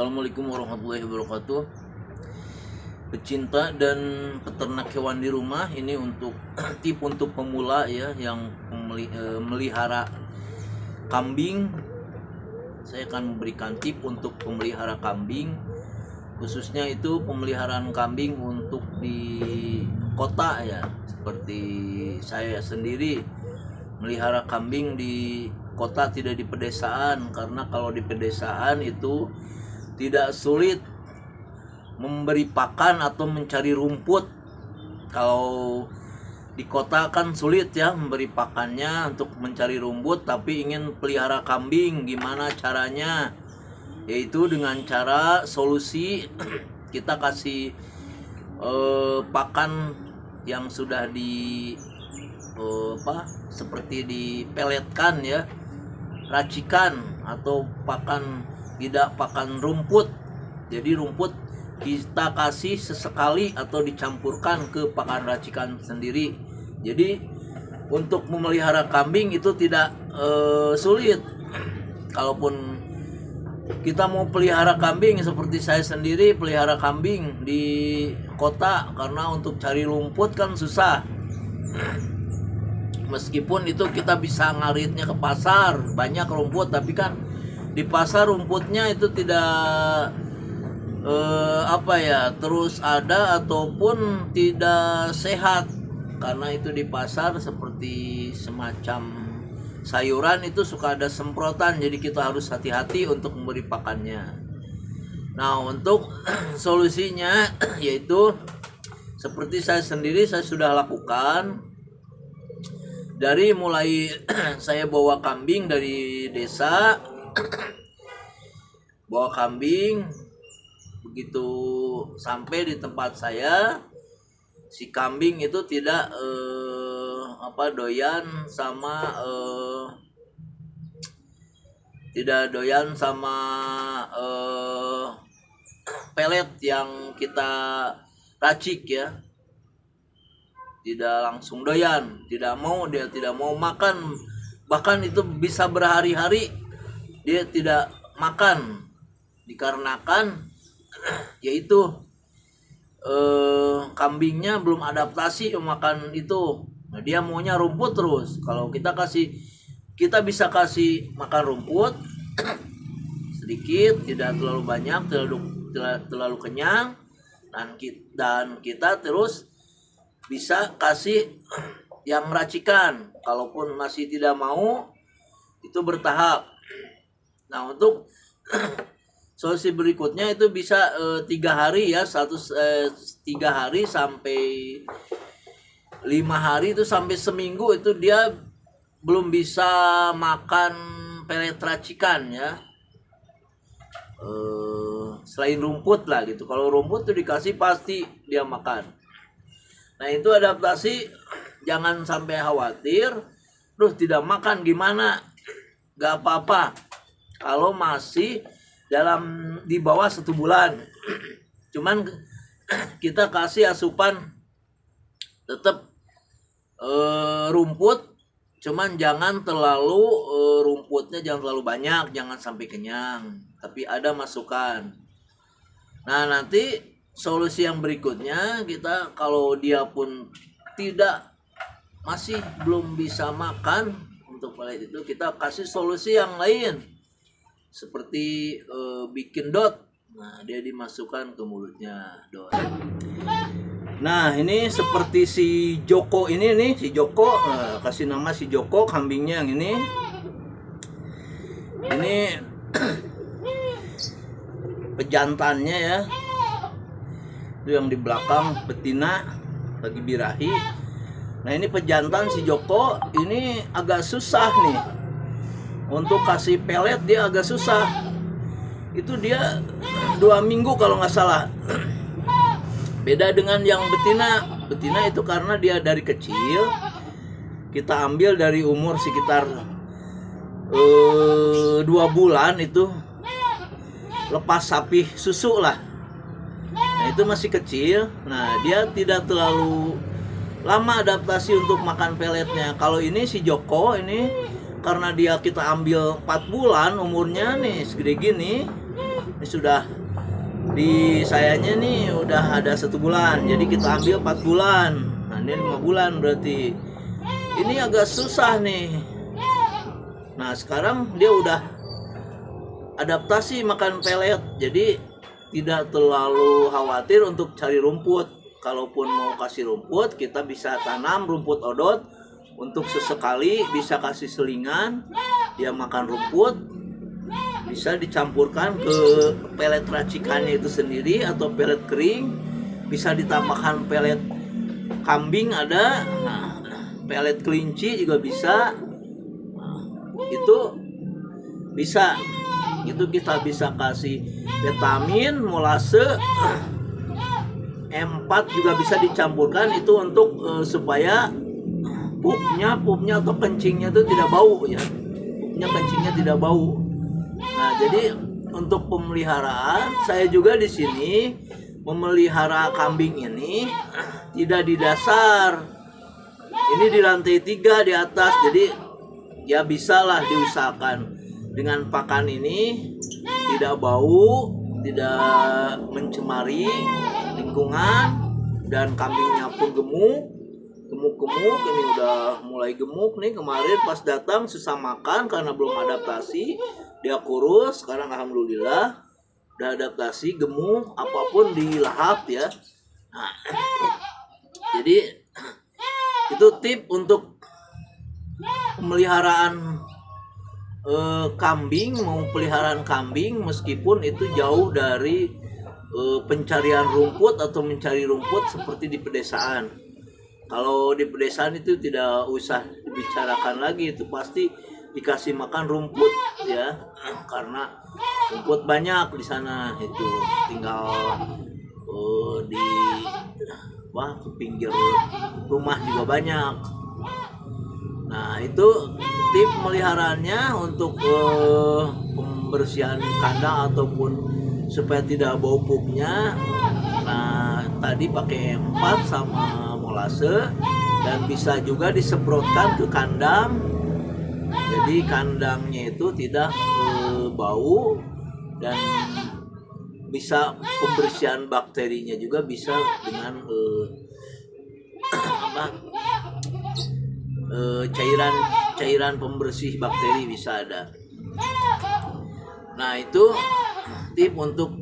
Assalamualaikum warahmatullahi wabarakatuh. Pecinta dan peternak hewan di rumah, ini untuk tip untuk pemula ya, yang melihara kambing. Saya akan memberikan tip untuk pemelihara kambing, khususnya itu pemeliharaan kambing untuk di kota ya. Seperti saya sendiri melihara kambing di kota, tidak di pedesaan, karena kalau di pedesaan itu tidak sulit memberi pakan atau mencari rumput. Kalau di kota kan sulit ya memberi pakannya untuk mencari rumput, tapi ingin pelihara kambing, gimana caranya? Yaitu dengan cara solusi kita kasih pakan yang sudah seperti dipeletkan ya, racikan, atau pakan tidak pakan rumput. Jadi rumput kita kasih sesekali atau dicampurkan ke pakan racikan sendiri. Jadi untuk memelihara kambing itu tidak sulit. Kalaupun kita mau pelihara kambing, seperti saya sendiri pelihara kambing di kota, karena untuk cari rumput kan susah. Meskipun itu kita bisa ngaritnya ke pasar, banyak rumput, tapi kan di pasar rumputnya itu tidak terus ada ataupun tidak sehat, karena itu di pasar seperti semacam sayuran itu suka ada semprotan, jadi kita harus hati-hati untuk memberi pakannya. Nah, untuk solusinya yaitu seperti saya sendiri, saya sudah lakukan dari mulai saya bawa kambing dari desa, bawa kambing, begitu sampai di tempat saya, si kambing itu tidak doyan sama pelet yang kita racik ya. Tidak langsung doyan, dia tidak mau makan, bahkan itu bisa berhari-hari dia tidak makan, dikarenakan yaitu kambingnya belum adaptasi makan itu. Nah, dia maunya rumput terus. Kalau kita bisa kasih makan rumput sedikit, tidak terlalu banyak, terlalu kenyang, dan kita terus bisa kasih yang racikan. Kalaupun masih tidak mau, itu bertahap. Nah, untuk solusi berikutnya itu bisa 3 hari ya, 3 hari sampai 5 hari, itu sampai seminggu itu dia belum bisa makan pelet racikan ya. Selain rumput lah gitu. Kalau rumput tuh dikasih pasti dia makan. Nah, itu adaptasi, jangan sampai khawatir, tidak makan gimana? Gak apa-apa kalau masih di bawah 1 bulan. Cuman kita kasih asupan tetap rumput, cuman jangan terlalu rumputnya jangan terlalu banyak, jangan sampai kenyang, tapi ada masukan. Nah, nanti solusi yang berikutnya, kita kalau dia pun masih belum bisa makan untuk pelet itu, kita kasih solusi yang lain seperti bikin dot. Nah, dia dimasukkan ke mulutnya dot. Nah, ini seperti si Joko ini nih, si Joko, kasih nama si Joko kambingnya yang ini pejantannya ya. Itu yang di belakang betina lagi birahi. Nah, ini pejantan si Joko, ini agak susah nih untuk kasih pelet, dia agak susah. Itu dia 2 minggu kalau nggak salah. Beda dengan yang betina. Betina itu karena dia dari kecil, kita ambil dari umur sekitar 2 bulan itu lepas sapi susu lah. Nah, itu masih kecil. Nah, dia tidak terlalu lama adaptasi untuk makan peletnya. Kalau ini si Joko ini karena dia kita ambil 4 bulan umurnya nih segede gini, Ini sudah di sayanya nih udah ada 1 bulan, jadi kita ambil 4 bulan. Nah ini 5 bulan berarti. Ini agak susah nih. Nah sekarang dia udah adaptasi makan pelet, jadi tidak terlalu khawatir untuk cari rumput. Kalaupun mau kasih rumput, kita bisa tanam rumput odot. Untuk sesekali bisa kasih selingan, dia makan rumput. Bisa dicampurkan ke pelet racikannya itu sendiri atau pelet kering. Bisa ditambahkan pelet kambing ada, nah, pelet kelinci juga bisa. Nah, itu bisa. Itu kita bisa kasih vitamin, molase, M4 juga bisa dicampurkan itu untuk supaya pupnya atau kencingnya itu tidak bau ya. Pupnya kencingnya tidak bau. Nah, jadi untuk pemeliharaan saya juga di sini memelihara kambing ini tidak di dasar. Ini di lantai 3 di atas. Jadi ya bisalah diusahakan dengan pakan ini tidak bau, tidak mencemari lingkungan, dan kambingnya pun gemuk. Ini udah mulai gemuk nih. Kemarin pas datang susah makan karena belum adaptasi, dia kurus. Sekarang alhamdulillah udah adaptasi, gemuk, apapun dilahap ya. Nah, jadi itu tip untuk pemeliharaan kambing. Mau peliharaan kambing meskipun itu jauh dari pencarian rumput atau mencari rumput seperti di pedesaan. Kalau di pedesaan itu tidak usah dibicarakan lagi, itu pasti dikasih makan rumput ya, karena rumput banyak di sana. Itu tinggal di ke pinggir rumah juga banyak. Nah itu tip memeliharaannya untuk pembersihan kandang ataupun supaya tidak bau pupnya. Nah tadi pakai M4 sama molase, dan bisa juga disemprotkan ke kandang, jadi kandangnya itu tidak bau, dan bisa pembersihan bakterinya juga bisa dengan cairan pembersih bakteri bisa ada. Nah itu tip untuk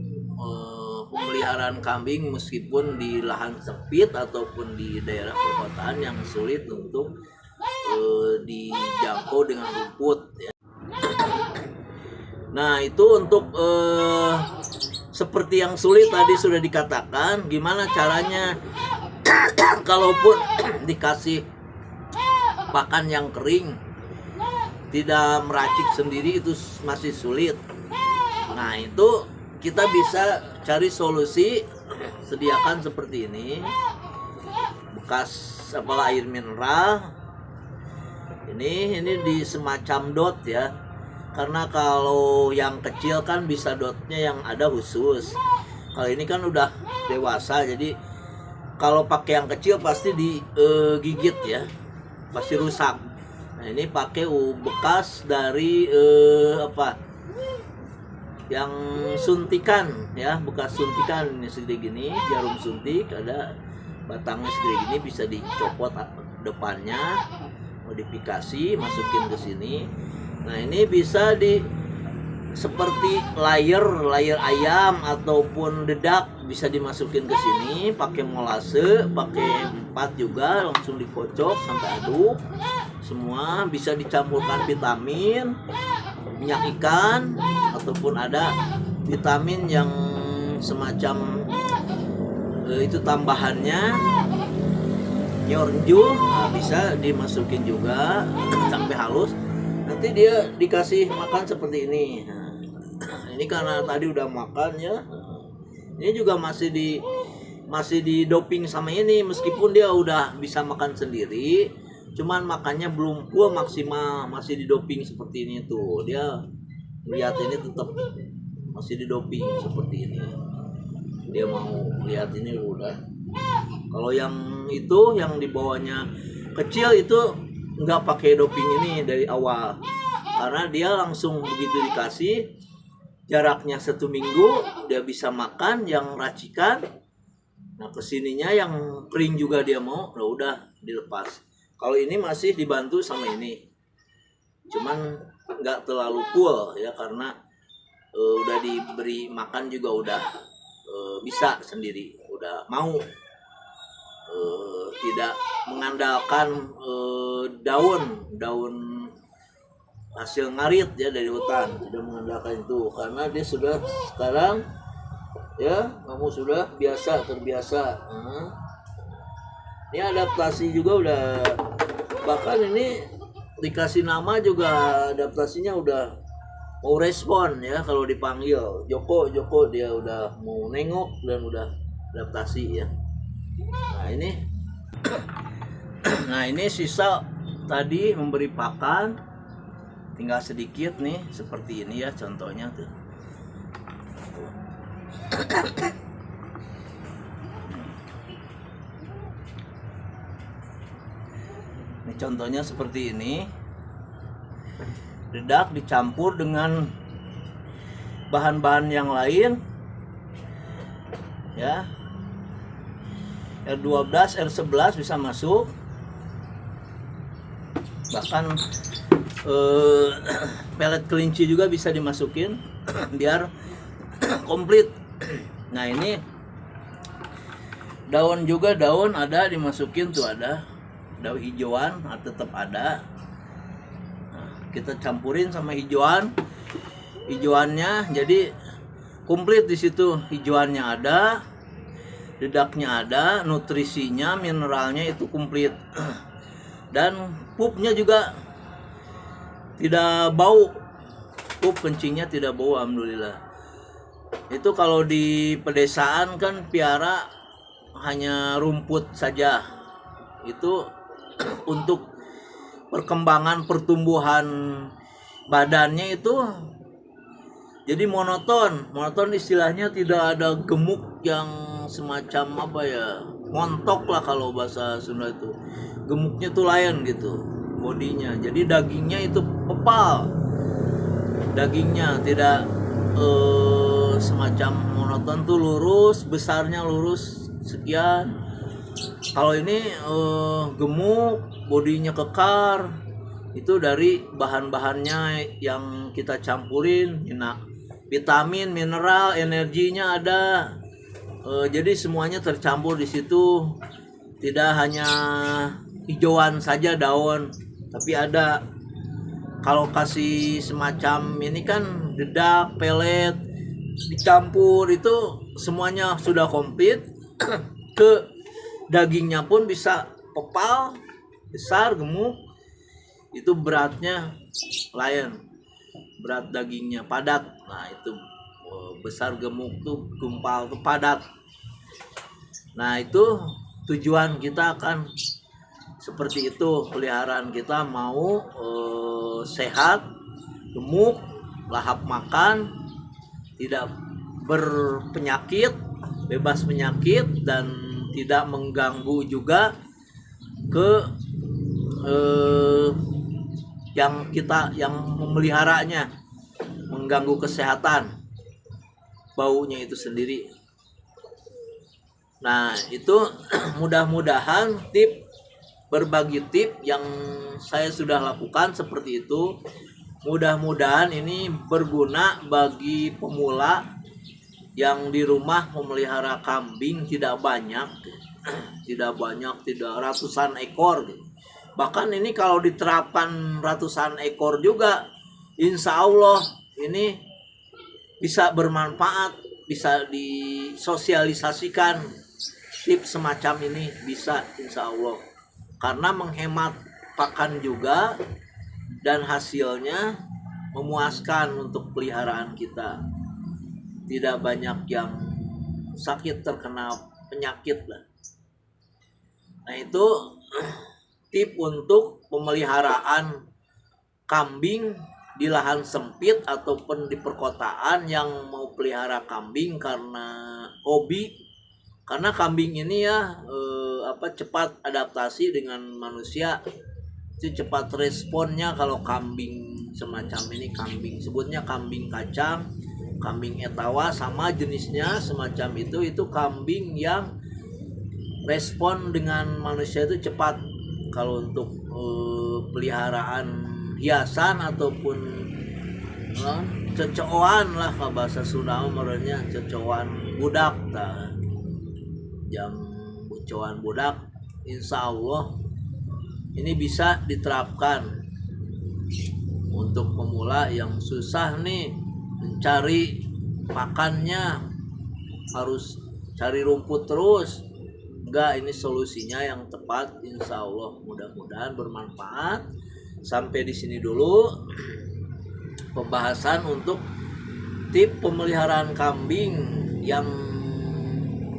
pemeliharaan kambing meskipun di lahan sempit ataupun di daerah perkotaan yang sulit untuk dijangkau dengan rumput ya. Nah itu untuk seperti yang sulit tadi sudah dikatakan, gimana caranya kalaupun dikasih pakan yang kering tidak meracik sendiri itu masih sulit. Nah itu kita bisa cari solusi, sediakan seperti ini bekas air mineral. Ini di semacam dot ya, karena kalau yang kecil kan bisa dotnya yang ada khusus. Kalau ini kan udah dewasa, jadi kalau pakai yang kecil pasti digigit ya, pasti rusak. Nah ini pakai bekas dari yang suntikan ya, bekas suntikan. Ini segede gini, jarum suntik, ada batangnya segede gini, bisa dicopot depannya, modifikasi, masukin ke sini. Nah ini bisa seperti layer ayam ataupun dedak, bisa dimasukin ke sini, pakai molase, pakai 4 juga, langsung dikocok sampai aduk semua. Bisa dicampurkan vitamin, minyak ikan, ataupun ada vitamin yang semacam itu tambahannya nyorju, nah, bisa dimasukin juga sampai halus. Nanti dia dikasih makan seperti ini. Nah, ini karena tadi udah makan ya. Ini juga masih di doping sama ini, meskipun dia udah bisa makan sendiri, cuman makannya belum full maksimal, masih di doping seperti ini tuh. Dia lihat ini tetap masih di doping seperti ini. Dia mau lihat ini udah. Kalau yang itu yang di bawahnya kecil itu nggak pakai doping ini dari awal, karena dia langsung begitu dikasih jaraknya 1 minggu dia bisa makan yang racikan. Nah kesininya yang kering juga dia mau, udah dilepas. Kalau ini masih dibantu sama ini, cuman nggak terlalu full ya, karena udah diberi makan juga udah bisa sendiri, udah mau, tidak mengandalkan daun hasil ngarit ya dari hutan, tidak mengandalkan itu, karena dia sudah sekarang ya kamu sudah terbiasa. Ini adaptasi juga udah, bahkan ini dikasih nama juga adaptasinya udah mau respon ya, kalau dipanggil Joko dia udah mau nengok dan udah adaptasi ya. Nah ini sisa tadi memberi pakan tinggal sedikit nih, seperti ini ya contohnya tuh. Ini contohnya seperti ini. Dedak dicampur dengan bahan-bahan yang lain ya. R12, R11 bisa masuk. Bahkan pelet kelinci juga bisa dimasukin biar komplit. Nah ini daun juga, daun ada dimasukin tuh, ada daun hijauan tetap ada. Nah, kita campurin sama hijauannya jadi komplit di situ. Hijauannya ada, dedaknya ada, nutrisinya, mineralnya itu komplit. Dan pupnya juga tidak bau, pup kencingnya tidak bau, alhamdulillah. Itu kalau di pedesaan kan piara hanya rumput saja, itu untuk perkembangan pertumbuhan badannya itu jadi monoton istilahnya, tidak ada gemuk yang semacam apa ya, montok lah kalau bahasa Sunda itu, gemuknya tuh lain gitu bodinya. Jadi dagingnya itu kepal, dagingnya tidak semacam monoton tuh lurus, besarnya lurus sekian. Kalau ini gemuk, bodinya kekar, itu dari bahan-bahannya yang kita campurin. Nah, vitamin, mineral, energinya ada. Jadi semuanya tercampur di situ, tidak hanya hijauan saja daun, tapi ada. Kalau kasih semacam ini kan dedak, pelet dicampur, itu semuanya sudah komplit. Ke dagingnya pun bisa kepal, besar, gemuk. Itu beratnya lain, berat dagingnya padat. Nah itu besar, gemuk tuh, gumpal tuh, padat. Nah itu tujuan kita akan seperti itu. Peliharaan kita mau sehat, gemuk, lahap makan, tidak berpenyakit, bebas penyakit, dan tidak mengganggu juga ke yang memeliharanya, mengganggu kesehatan, baunya itu sendiri. Nah itu mudah-mudahan berbagi tip yang saya sudah lakukan seperti itu, mudah-mudahan ini berguna bagi pemula yang di rumah memelihara kambing tidak banyak, tidak ratusan ekor. Bahkan ini kalau diterapkan ratusan ekor juga, insya Allah ini bisa bermanfaat, bisa disosialisasikan tips semacam ini, bisa insya Allah. Karena menghemat pakan juga, dan hasilnya memuaskan untuk peliharaan kita. Tidak banyak yang sakit, terkena penyakit lah. Nah itu tip untuk pemeliharaan kambing di lahan sempit ataupun di perkotaan yang mau pelihara kambing karena hobi. Karena kambing ini ya cepat adaptasi dengan manusia, itu cepat responnya. Kalau kambing semacam ini, kambing sebutnya kambing kacang, Kambing etawa sama jenisnya semacam itu kambing yang respon dengan manusia itu cepat. Kalau untuk peliharaan hiasan ataupun cecoan lah ke bahasa Sunda merenya cecoan budak tah. Yang cecoan budak insya Allah ini bisa diterapkan untuk pemula yang susah nih mencari pakannya, harus cari rumput terus. Enggak, ini solusinya yang tepat insya Allah, mudah-mudahan bermanfaat. Sampai di sini dulu pembahasan untuk tip pemeliharaan kambing yang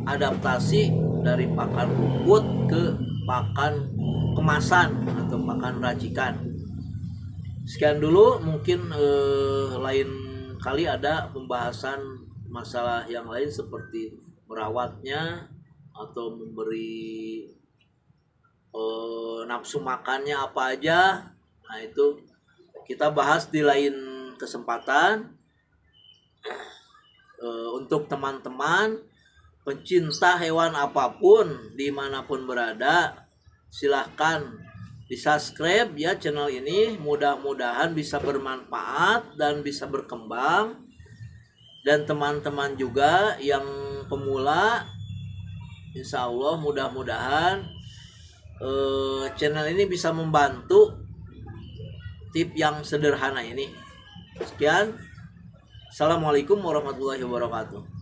adaptasi dari pakan rumput ke pakan kemasan atau pakan racikan. Sekian dulu, mungkin lain kali ada pembahasan masalah yang lain seperti merawatnya atau memberi nafsu makannya apa aja. Nah itu kita bahas di lain kesempatan. Untuk teman-teman pencinta hewan apapun dimanapun berada, silahkan di subscribe ya channel ini. Mudah-mudahan bisa bermanfaat dan bisa berkembang. Dan teman-teman juga yang pemula, insya Allah mudah-mudahan channel ini bisa membantu tip yang sederhana ini. Sekian, assalamualaikum warahmatullahi wabarakatuh.